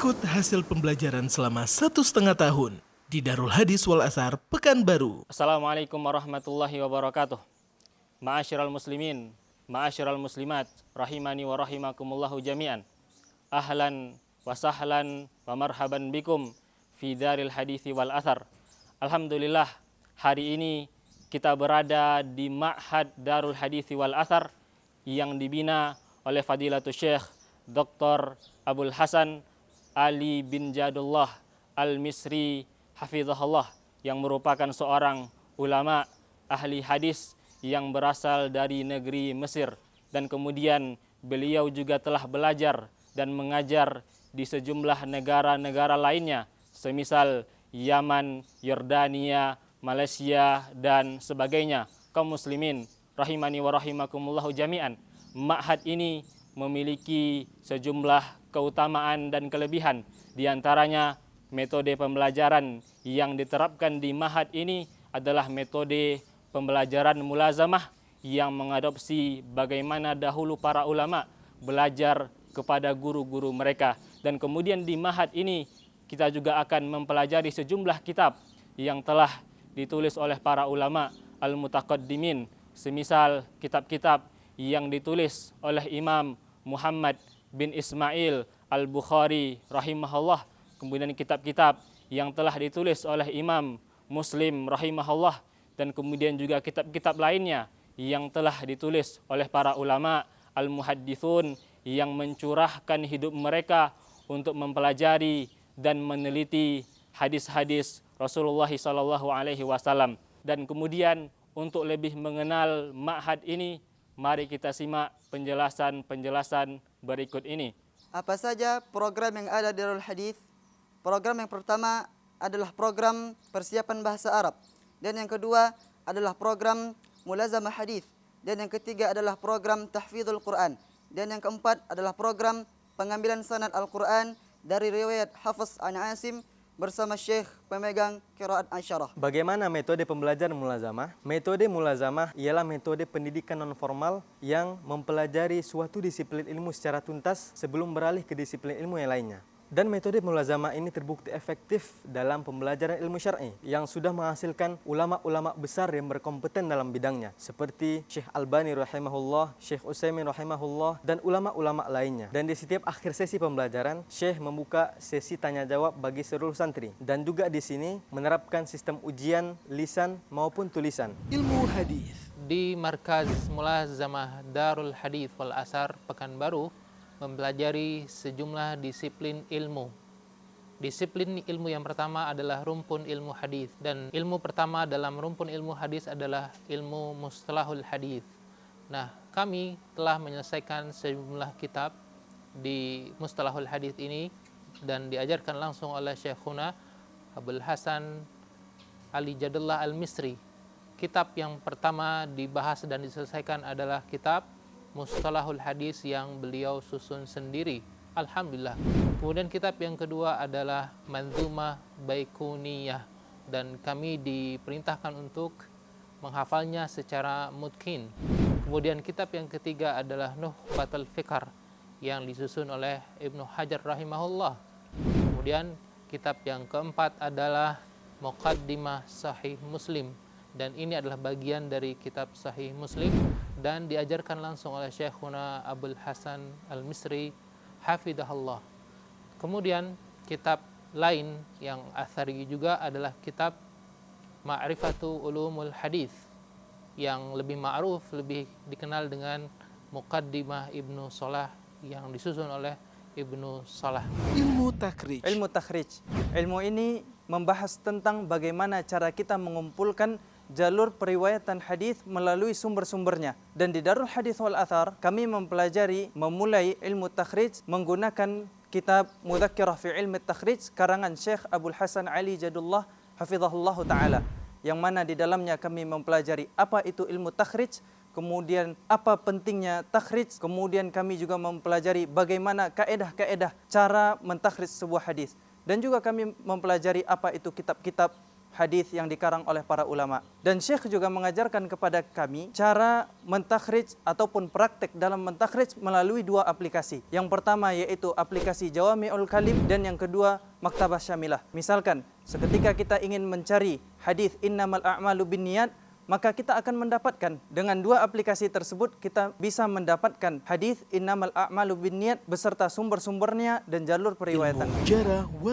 Ikut hasil pembelajaran selama 1,5 tahun di Darul Hadis Wal Athar, Pekanbaru. Assalamualaikum warahmatullahi wabarakatuh. Ma'asyiral muslimin, ma'asyiral muslimat, rahimani wa rahimakumullahu jami'an. Ahlan wa sahlan wa marhaban bikum fi Daril Hadithi Wal Athar. Alhamdulillah, hari ini kita berada di Ma'had Darul Hadithi Wal Athar yang dibina oleh Fadilatul Syekh Dr. Abul Hasan Ali bin Jadullah Al-Misri Hafizahullah, yang merupakan seorang ulama ahli hadis yang berasal dari negeri Mesir, dan kemudian beliau juga telah belajar dan mengajar di sejumlah negara-negara lainnya semisal Yaman, Yordania, Malaysia dan sebagainya. Kaum muslimin rahimani wa rahimakumullahu jami'an, ma'had ini memiliki sejumlah keutamaan dan kelebihan. Di antaranya metode pembelajaran yang diterapkan di ma'had ini adalah metode pembelajaran mulazamah yang mengadopsi bagaimana dahulu para ulama belajar kepada guru-guru mereka. Dan kemudian di ma'had ini kita juga akan mempelajari sejumlah kitab yang telah ditulis oleh para ulama al-mutaqaddimin, semisal kitab-kitab yang ditulis oleh Imam Muhammad bin Ismail al-Bukhari rahimahullah, kemudian kitab-kitab yang telah ditulis oleh Imam Muslim rahimahullah, dan kemudian juga kitab-kitab lainnya yang telah ditulis oleh para ulama al-muhaddithun yang mencurahkan hidup mereka untuk mempelajari dan meneliti hadis-hadis Rasulullah SAW. Dan kemudian untuk lebih mengenal ma'had ini, mari kita simak penjelasan-penjelasan berikut ini. Apa saja program yang ada di Darul Hadis? Program yang pertama adalah program persiapan bahasa Arab, dan yang kedua adalah program mulazamah hadis, dan yang ketiga adalah program tahfidzul Quran, dan yang keempat adalah program pengambilan sanad Al-Quran dari riwayat Hafiz an Asim bersama Syekh pemegang qiraat Asyarah. Bagaimana metode pembelajaran mulazamah? Metode mulazamah ialah metode pendidikan non-formal yang mempelajari suatu disiplin ilmu secara tuntas sebelum beralih ke disiplin ilmu yang lainnya. Dan metode mulazamah ini terbukti efektif dalam pembelajaran ilmu syar'i yang sudah menghasilkan ulama-ulama besar yang berkompeten dalam bidangnya, seperti Syekh Albani rahimahullah, Syekh Utsaimin rahimahullah, dan ulama-ulama lainnya. Dan di setiap akhir sesi pembelajaran, Syekh membuka sesi tanya jawab bagi seluruh santri, dan juga di sini menerapkan sistem ujian lisan maupun tulisan. Ilmu hadis Di Markaz Mulazamah Darul Hadits Wal Athar Pekanbaru mempelajari sejumlah disiplin ilmu. Disiplin ilmu yang pertama adalah rumpun ilmu hadis, dan ilmu pertama dalam rumpun ilmu hadis adalah ilmu mustalahul hadis. Nah, kami telah menyelesaikan sejumlah kitab di mustalahul hadis ini dan diajarkan langsung oleh Syekhuna Abul Hasan Ali Jadullah Al-Misri. Kitab yang pertama dibahas dan diselesaikan adalah kitab Mustalahul Hadis yang beliau susun sendiri. Alhamdulillah. Kemudian kitab yang kedua adalah Manzumah Baikuniyah, dan kami diperintahkan untuk menghafalnya secara mutqin. Kemudian kitab yang ketiga adalah Nukhbatul Fikr yang disusun oleh Ibnu Hajar rahimahullah. Kemudian kitab yang keempat adalah Muqaddimah Sahih Muslim, dan ini adalah bagian dari kitab Sahih Muslim dan diajarkan langsung oleh Syekhuna Abul Hasan Al-Misri hafidahullah. Kemudian kitab lain yang athari juga adalah kitab Ma'rifatu Ulumul Hadis yang lebih ma'ruf, lebih dikenal dengan Muqaddimah Ibnu Salah yang disusun oleh Ibnu Salah. Ilmu takhrij. Ilmu takhrij. Ilmu ini membahas tentang bagaimana cara kita mengumpulkan jalur periwayatan hadis melalui sumber-sumbernya. Dan di Darul Hadits Wal Athar kami memulai ilmu takhrij menggunakan kitab Mudzakkirah fi Ilmi Takhrij karangan Syekh Abul Hasan Ali Jadullah hafizahullah taala, yang mana di dalamnya kami mempelajari apa itu ilmu takhrij, kemudian apa pentingnya takhrij, kemudian kami juga mempelajari bagaimana kaedah-kaedah cara mentakhrij sebuah hadis, dan juga kami mempelajari apa itu kitab-kitab hadis yang dikarang oleh para ulama. Dan Syekh juga mengajarkan kepada kami cara mentakhrij ataupun praktek dalam mentakhrij melalui dua aplikasi. Yang pertama yaitu aplikasi Jawami'ul Kalim dan yang kedua Maktabah Syamilah. Misalkan seketika kita ingin mencari hadis innamal a'malu binniyat, maka kita akan mendapatkan dengan dua aplikasi tersebut kita bisa mendapatkan hadis innamal a'malu binniyat beserta sumber-sumbernya dan jalur periwayatan.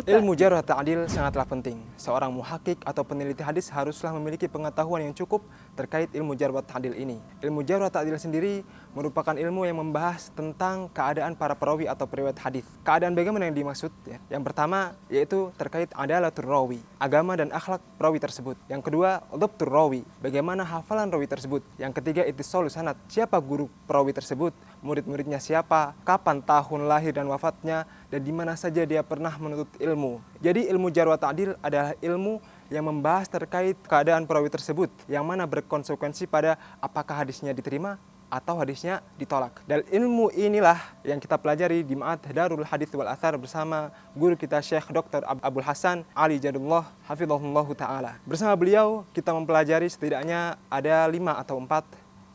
Ilmu jarh wa ta'dil sangatlah penting. Seorang muhakkik atau peneliti hadis haruslah memiliki pengetahuan yang cukup terkait ilmu jarh wa ta'dil ini. Ilmu jarh wa ta'dil sendiri merupakan ilmu yang membahas tentang keadaan para perawi atau periwayat hadis. Keadaan bagaimana yang dimaksud? Yang pertama yaitu terkait adalatul rawi, agama dan akhlak perawi tersebut. Yang kedua, dhabtur rawi, bagaimana hafalan rawi tersebut. Yang ketiga, ittisalus sanad, siapa guru perawi tersebut, murid-muridnya siapa, kapan tahun lahir dan wafatnya, dan di mana saja dia pernah menuntut ilmu. Jadi ilmu jarh wa ta'dil adalah ilmu yang membahas terkait keadaan perawi tersebut, yang mana berkonsekuensi pada apakah hadisnya diterima atau hadisnya ditolak. Dan ilmu inilah yang kita pelajari di Ma'had Darul Hadits wal Athar bersama guru kita Syekh Dr. Abdul Hasan Ali Jadullah hafizahullah taala. Bersama beliau kita mempelajari setidaknya ada 5 atau 4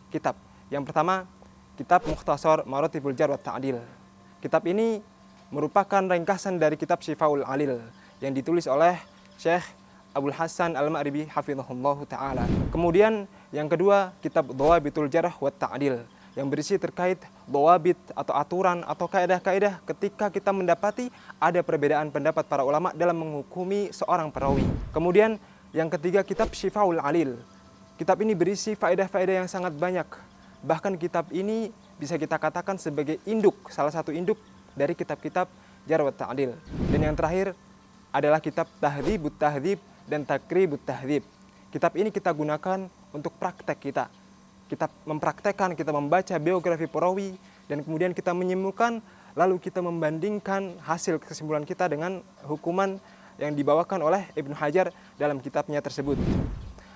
kitab. Yang pertama, kitab Mukhtasar Maratibul Jarh wa Ta'dil. Kitab ini merupakan ringkasan dari kitab Syifaul Alil yang ditulis oleh Syekh Abdul Hasan Al-Ma'ribi hafizahullah taala. Kemudian yang kedua, kitab Dhawabitul Jarh wa Ta'dil yang berisi terkait dhawabit atau aturan atau kaidah-kaidah ketika kita mendapati ada perbedaan pendapat para ulama dalam menghukumi seorang perawi. Kemudian yang ketiga, kitab Syifaul Alil. Kitab ini berisi faedah-faedah yang sangat banyak. Bahkan kitab ini bisa kita katakan sebagai induk, salah satu induk dari kitab-kitab Jarh wa Ta'dil. Dan yang terakhir adalah kitab Tahdzibut Tahdzib dan Takribut Tahdzib. Kitab ini kita gunakan untuk praktek kita. Kita mempraktekkan, kita membaca biografi perawi dan kemudian kita menyimpulkan, lalu kita membandingkan hasil kesimpulan kita dengan hukuman yang dibawakan oleh Ibnu Hajar dalam kitabnya tersebut.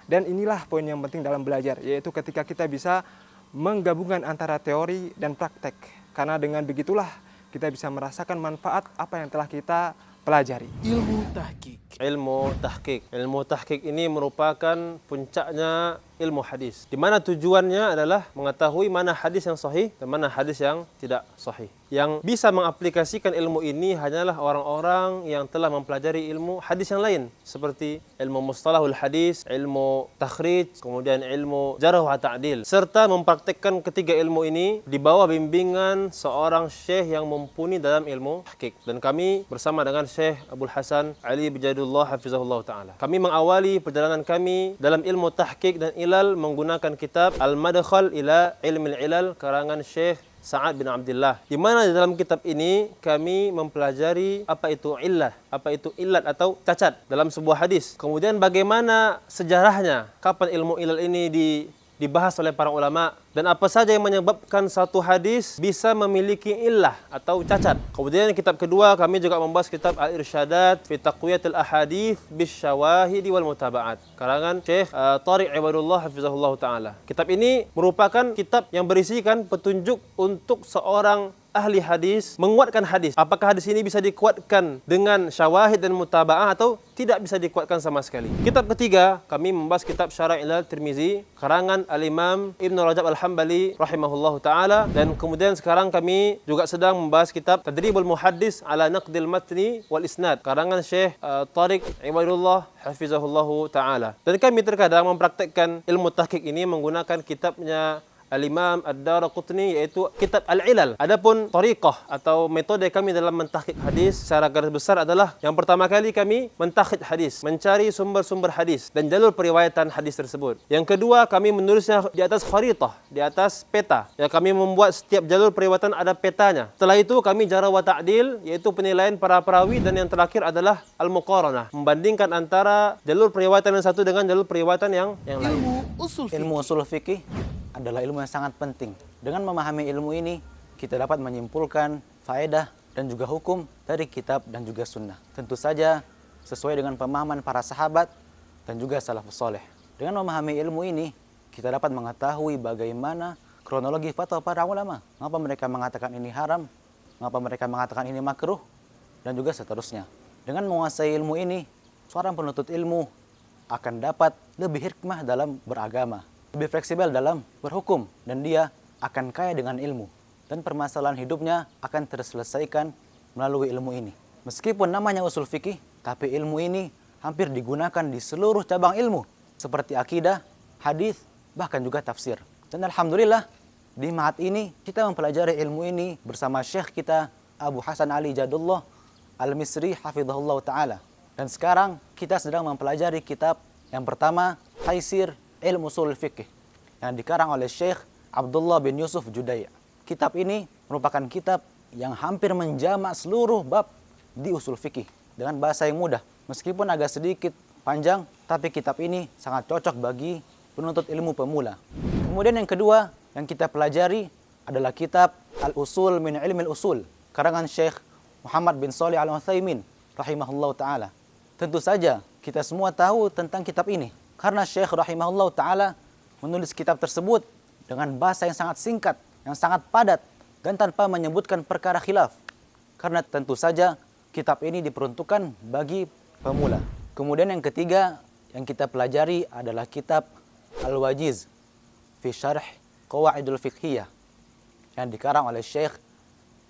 Dan inilah poin yang penting dalam belajar, yaitu ketika kita bisa menggabungkan antara teori dan praktek. Karena dengan begitulah kita bisa merasakan manfaat apa yang telah kita pelajari. Ilmu tahqiq ini merupakan puncaknya ilmu hadis, di mana tujuannya adalah mengetahui mana hadis yang sahih dan mana hadis yang tidak sahih. Yang bisa mengaplikasikan ilmu ini hanyalah orang-orang yang telah mempelajari ilmu hadis yang lain, seperti ilmu mustalahul hadis, ilmu takhrij, kemudian ilmu jarh wa ta'dil, serta mempraktekkan ketiga ilmu ini di bawah bimbingan seorang syekh yang mumpuni dalam ilmu tahqiq. Dan kami bersama dengan Syekh Abdul Hasan Ali Bijadullah hafizahullah taala, kami mengawali perjalanan kami dalam ilmu tahqiq dan ilal menggunakan kitab Al-Madkhal ila Ilmil Ilal karangan Syekh Sa'ad bin Abdullah, di mana di dalam kitab ini kami mempelajari apa itu illah, apa itu illat atau cacat dalam sebuah hadis. Kemudian bagaimana sejarahnya, kapan ilmu ilal ini dibahas oleh para ulama, dan apa saja yang menyebabkan satu hadis bisa memiliki illah atau cacat. Kemudian kitab kedua kami juga membahas kitab Al-Irsyadat fi Taqwiyatil Ahadits Bisyawahidi wal Mutaba'at karangan Syekh Thariq Ibadullah hafizahullah taala. Kitab ini merupakan kitab yang berisikan petunjuk untuk seorang ahli hadis menguatkan hadis. Apakah hadis ini bisa dikuatkan dengan syawahid dan mutaba'ah atau tidak bisa dikuatkan sama sekali. Kitab ketiga kami membahas kitab Syarah' Ilal Tirmizi karangan Al-Imam Ibnu Rajab Al-Hambali rahimahullahu taala, dan kemudian sekarang kami juga sedang membahas kitab Tadribul Muhaddis ala Naqdil Matni wal Isnad karangan Syekh Thariq Ibadullah hafizahullahu taala. Dan kami terkadang mempraktekkan ilmu tahqiq ini menggunakan kitabnya Al-Imam Ad-Daraqutni, yaitu kitab Al-Ilal. Adapun tariqah atau metode kami dalam mentahqiq hadis secara garis besar adalah yang pertama kali kami mentahqiq hadis, mencari sumber-sumber hadis dan jalur periwayatan hadis tersebut. Yang kedua, kami menulisnya di atas kharitah, di atas peta. Ya, kami membuat setiap jalur periwayatan ada petanya. Setelah itu kami jarh wa ta'dil, yaitu penilaian para perawi, dan yang terakhir adalah al-muqaranah, membandingkan antara jalur periwayatan yang satu dengan jalur periwayatan yang lain. Ilmu usul fikih adalah ilmu yang sangat penting. Dengan memahami ilmu ini, kita dapat menyimpulkan faedah dan juga hukum dari kitab dan juga sunnah. Tentu saja sesuai dengan pemahaman para sahabat dan juga salafus soleh. Dengan memahami ilmu ini, kita dapat mengetahui bagaimana kronologi fatwa para ulama. Mengapa mereka mengatakan ini haram, mengapa mereka mengatakan ini makruh, dan juga seterusnya. Dengan menguasai ilmu ini, seorang penuntut ilmu akan dapat lebih hikmah dalam beragama, lebih fleksibel dalam berhukum, dan dia akan kaya dengan ilmu. Dan permasalahan hidupnya akan terselesaikan melalui ilmu ini. Meskipun namanya usul fikih, tapi ilmu ini hampir digunakan di seluruh cabang ilmu, seperti akidah, hadis, bahkan juga tafsir. Dan alhamdulillah, di Ma'had ini kita mempelajari ilmu ini bersama Syekh kita Abu Hasan Ali Jadullah Al-Misri hafizahullah ta'ala. Dan sekarang kita sedang mempelajari kitab yang pertama, Taisir Ilmu Usul Fikih, yang dikarang oleh Syekh Abdullah bin Yusuf Judai'. Kitab ini merupakan kitab yang hampir menjamak seluruh bab di usul fikih dengan bahasa yang mudah. Meskipun agak sedikit panjang, tapi kitab ini sangat cocok bagi penuntut ilmu pemula. Kemudian yang kedua yang kita pelajari adalah kitab Al-Usul min Ilmi Al-Usul, karangan Syekh Muhammad bin Shalih Al-Utsaimin rahimahullah ta'ala. Tentu saja kita semua tahu tentang kitab ini, karena Syekh rahimahullah ta'ala menulis kitab tersebut dengan bahasa yang sangat singkat, yang sangat padat, dan tanpa menyebutkan perkara khilaf. Karena tentu saja kitab ini diperuntukkan bagi pemula. Kemudian yang ketiga yang kita pelajari adalah kitab Al-Wajiz fi Syarh Qawaidul Fiqhiyah, yang dikarang oleh Syekh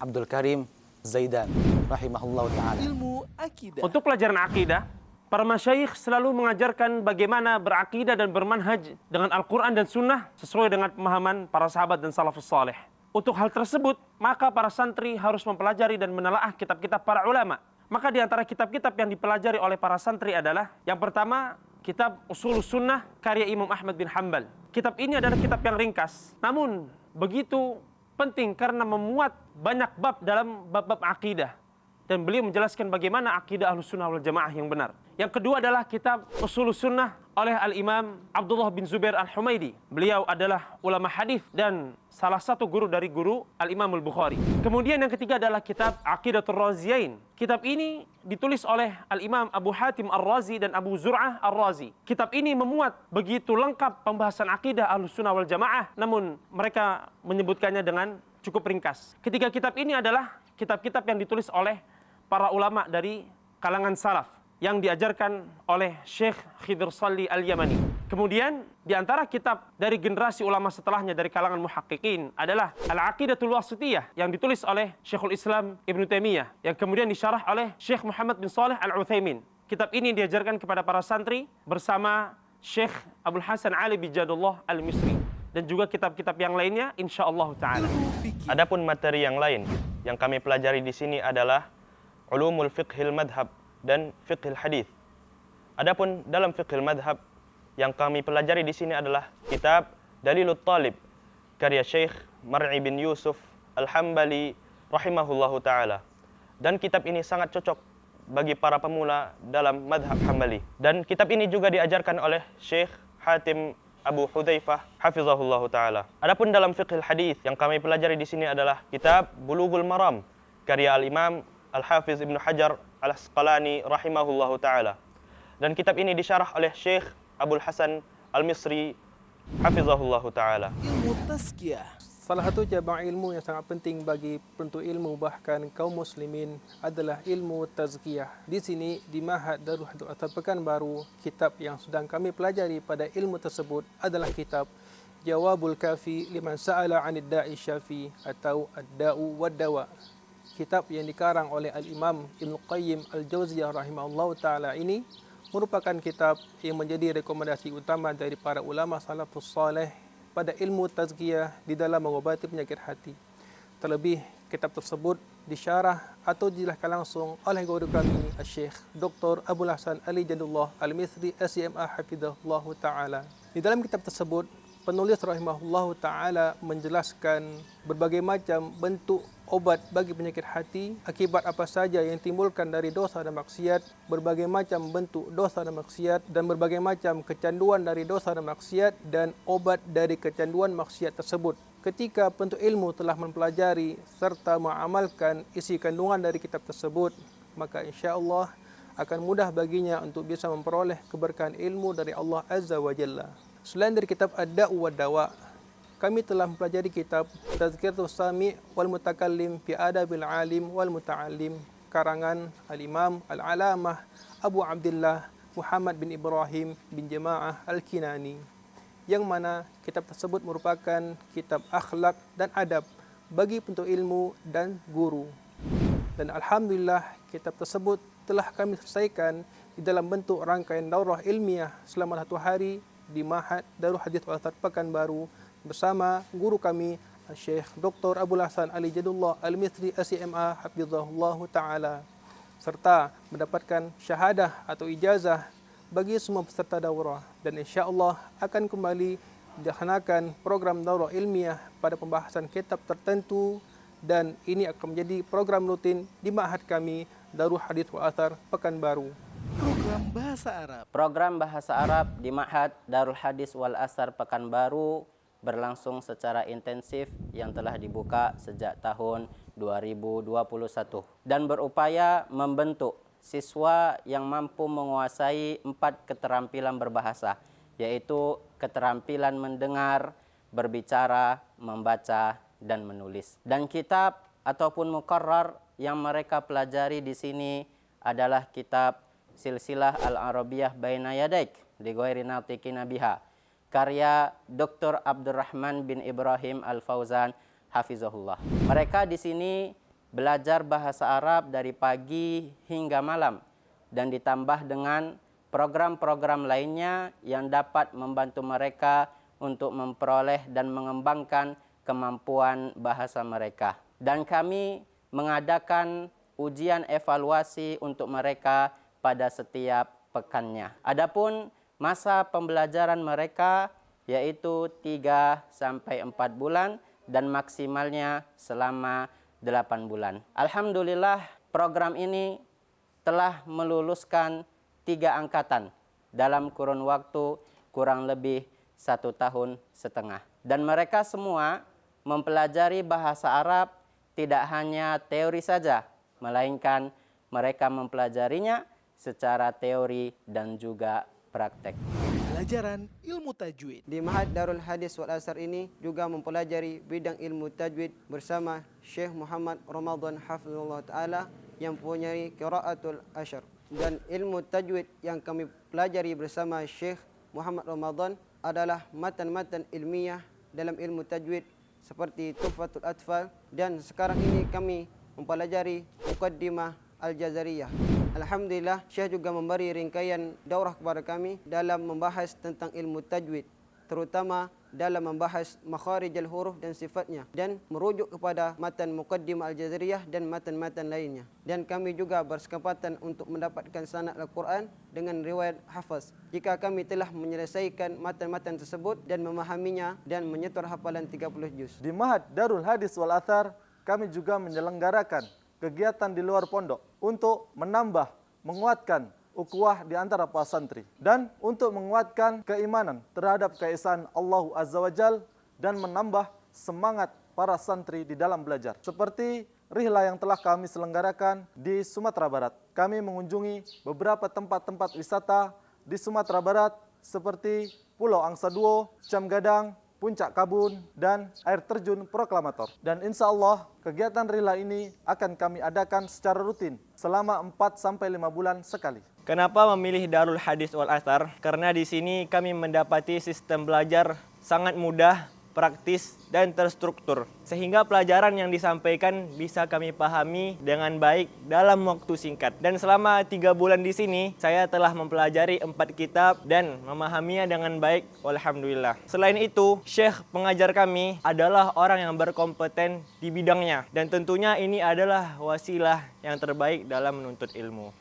Abdul Karim Zaidan rahimahullah ta'ala. Ilmu akidah. Untuk pelajaran akidah, para masyayikh selalu mengajarkan bagaimana berakidah dan bermanhaj dengan Al-Quran dan Sunnah sesuai dengan pemahaman para sahabat dan salafus saleh. Untuk hal tersebut, maka para santri harus mempelajari dan menelaah kitab-kitab para ulama. Maka di antara kitab-kitab yang dipelajari oleh para santri adalah yang pertama, kitab Ushulus Sunnah karya Imam Ahmad bin Hanbal. Kitab ini adalah kitab yang ringkas, namun begitu penting karena memuat banyak bab dalam bab-bab akidah. Dan beliau menjelaskan bagaimana akidah Ahlus Sunnah wal Jamaah yang benar. Yang kedua adalah kitab Ushulus Sunnah oleh Al-Imam Abdullah bin Zubair Al-Humaidi. Beliau adalah ulama hadis dan salah satu guru dari guru Al-Imam Al-Bukhari. Kemudian yang ketiga adalah kitab Aqidatul Raziyain. Kitab ini ditulis oleh Al-Imam Abu Hatim Ar-Razi dan Abu Zur'ah Ar-Razi. Kitab ini memuat begitu lengkap pembahasan akidah Ahlus Sunnah wal Jamaah, namun mereka menyebutkannya dengan cukup ringkas. Ketiga kitab ini adalah kitab-kitab yang ditulis oleh para ulama dari kalangan salaf yang diajarkan oleh Syekh Khidr Salih Al-Yamani. Kemudian di antara kitab dari generasi ulama setelahnya dari kalangan muhaqqiqin adalah Al-Aqidatul Wasithiyah yang ditulis oleh Syekhul Islam Ibnu Taimiyah yang kemudian disyarah oleh Syekh Muhammad bin Shalih Al-Utsaimin. Kitab ini diajarkan kepada para santri bersama Syekh Abdul Hasan Ali bin Jadullah Al-Misri dan juga kitab-kitab yang lainnya insyaallah taala. Adapun materi yang lain yang kami pelajari di sini adalah Ulumul Fiqhil Madhab dan Fiqhil Hadith. Adapun dalam Fiqhil Madhab yang kami pelajari di sini adalah kitab Dalilut Talib karya Syekh Mar'i bin Yusuf Al-Hambali rahimahullahu taala. Dan kitab ini sangat cocok bagi para pemula dalam madhab Hambali. Dan kitab ini juga diajarkan oleh Syekh Hatim Abu Hudzaifah hafizahullahu taala. Adapun dalam Fiqhil Hadith yang kami pelajari di sini adalah kitab Bulughul Maram karya Al-Imam Al-Hafiz Ibnu Hajar Al-Asqalani rahimahullahu ta'ala. Dan kitab ini disyarah oleh Syekh Abdul Hasan Al-Misri hafizahullahu ta'ala. Ilmu tazkiyah. Salah satu cabang ilmu yang sangat penting bagi penuntut ilmu bahkan kaum muslimin adalah ilmu tazkiyah. Di sini di Ma'had Darul Hadith atau Pekanbaru, kitab yang sedang kami pelajari pada ilmu tersebut adalah kitab Jawabul Kafi liman sa'ala 'anid da'i syafi atau ad-da'u wad-dawa. Kitab yang dikarang oleh Al-Imam Ibnu Qayyim Al-Jauziyah rahimahullah ta'ala ini merupakan kitab yang menjadi rekomendasi utama dari para ulama salafus saleh pada ilmu tazkiyah di dalam mengobati penyakit hati. Terlebih, kitab tersebut disyarah atau dijelaskan langsung oleh guru kami, Syekh Dr. Abdul Hasan Ali Jadullah Al-Misri SMA hafizahullah ta'ala. Di dalam kitab tersebut, penulis rahimahullah ta'ala menjelaskan berbagai macam bentuk obat bagi penyakit hati, akibat apa saja yang timbulkan dari dosa dan maksiat, berbagai macam bentuk dosa dan maksiat, dan berbagai macam kecanduan dari dosa dan maksiat, dan obat dari kecanduan maksiat tersebut. Ketika penuntut ilmu telah mempelajari serta mengamalkan isi kandungan dari kitab tersebut, maka insya Allah akan mudah baginya untuk bisa memperoleh keberkahan ilmu dari Allah Azza wa Jalla. Selain dari kitab Ad-Da'u wad-Dawa, kami telah mempelajari kitab Tazkiratus Sami' wal Mutakallim fi Adabil Alim wal Muta'allim karangan Al-Imam Al-Alamah Abu Abdullah Muhammad bin Ibrahim bin Jamaah Al-Kinani, yang mana kitab tersebut merupakan kitab akhlak dan adab bagi penuntut ilmu dan guru. Dan alhamdulillah kitab tersebut telah kami selesaikan di dalam bentuk rangkaian daurah ilmiah selama 1 hari di Ma'had Darul Hadits wal Athar Pekanbaru bersama guru kami Syekh Dr. Abdul Hasan Ali Jadullah Al-Misri SCMA Hafizahullah Ta'ala, serta mendapatkan syahadah atau ijazah bagi semua peserta daurah. Dan insya-Allah akan kembali dilaksanakan program daurah ilmiah pada pembahasan kitab tertentu, dan ini akan menjadi program rutin di ma'had kami Darul Hadits wal Athar Pekanbaru. Program Bahasa Arab. Program Bahasa Arab di Ma'had Darul Hadits wal Athar Pekanbaru berlangsung secara intensif yang telah dibuka sejak tahun 2021 dan berupaya membentuk siswa yang mampu menguasai 4 keterampilan berbahasa, yaitu keterampilan mendengar, berbicara, membaca, dan menulis. Dan kitab ataupun muqarrar yang mereka pelajari di sini adalah kitab Silsilah Al-Arabiyah Baina Yadaik li Ghairi Natiqina Biha, karya Dr. Abdurrahman bin Ibrahim Al-Fauzan Hafizahullah. Mereka di sini belajar bahasa Arab dari pagi hingga malam dan ditambah dengan program-program lainnya yang dapat membantu mereka untuk memperoleh dan mengembangkan kemampuan bahasa mereka. Dan kami mengadakan ujian evaluasi untuk mereka pada setiap pekannya. Adapun masa pembelajaran mereka yaitu 3 sampai 4 bulan dan maksimalnya selama 8 bulan. Alhamdulillah program ini telah meluluskan 3 angkatan dalam kurun waktu kurang lebih 1,5 tahun. Dan mereka semua mempelajari bahasa Arab tidak hanya teori saja, melainkan mereka mempelajarinya secara teori dan juga praktek. Pelajaran ilmu tajwid. Di Ma'had Darul Hadits wal Athar ini juga mempelajari bidang ilmu tajwid bersama Syekh Muhammad Ramadan Hafizahullah Ta'ala yang mempunyai qiraatul asyar. Dan ilmu tajwid yang kami pelajari bersama Syekh Muhammad Ramadan adalah matan-matan ilmiah dalam ilmu tajwid seperti Tuhfatul Atfal, dan sekarang ini kami mempelajari Muqaddimah Al-Jazariyah. Alhamdulillah, Syekh juga memberi ringkaian daurah kepada kami dalam membahas tentang ilmu tajwid, terutama dalam membahas makharijul huruf dan sifatnya, dan merujuk kepada matan Muqaddimah Al-Jazariyah dan matan-matan lainnya. Dan kami juga berkesempatan untuk mendapatkan sanad Al-Quran dengan riwayat hafaz jika kami telah menyelesaikan matan-matan tersebut dan memahaminya dan menyetor hafalan 30 juz. Di Ma'had Darul Hadits wal Athar, kami juga menyelenggarakan kegiatan di luar pondok untuk menambah, menguatkan ukhuwah di antara para santri dan untuk menguatkan keimanan terhadap keesaan Allah Azza wa Jal dan menambah semangat para santri di dalam belajar. Seperti rihla yang telah kami selenggarakan di Sumatera Barat. Kami mengunjungi beberapa tempat-tempat wisata di Sumatera Barat seperti Pulau Angsa Duo, Cam Gadang, Puncak Kabun, dan air terjun Proklamator. Dan insya Allah kegiatan rihla ini akan kami adakan secara rutin selama 4-5 bulan sekali. Kenapa memilih Darul Hadits wal Athar? Karena di sini kami mendapati sistem belajar sangat mudah, praktis, dan terstruktur. Sehingga pelajaran yang disampaikan bisa kami pahami dengan baik dalam waktu singkat. Dan selama 3 bulan di sini, saya telah mempelajari 4 kitab dan memahaminya dengan baik, alhamdulillah. Selain itu, Syekh pengajar kami adalah orang yang berkompeten di bidangnya. Dan tentunya ini adalah wasilah yang terbaik dalam menuntut ilmu.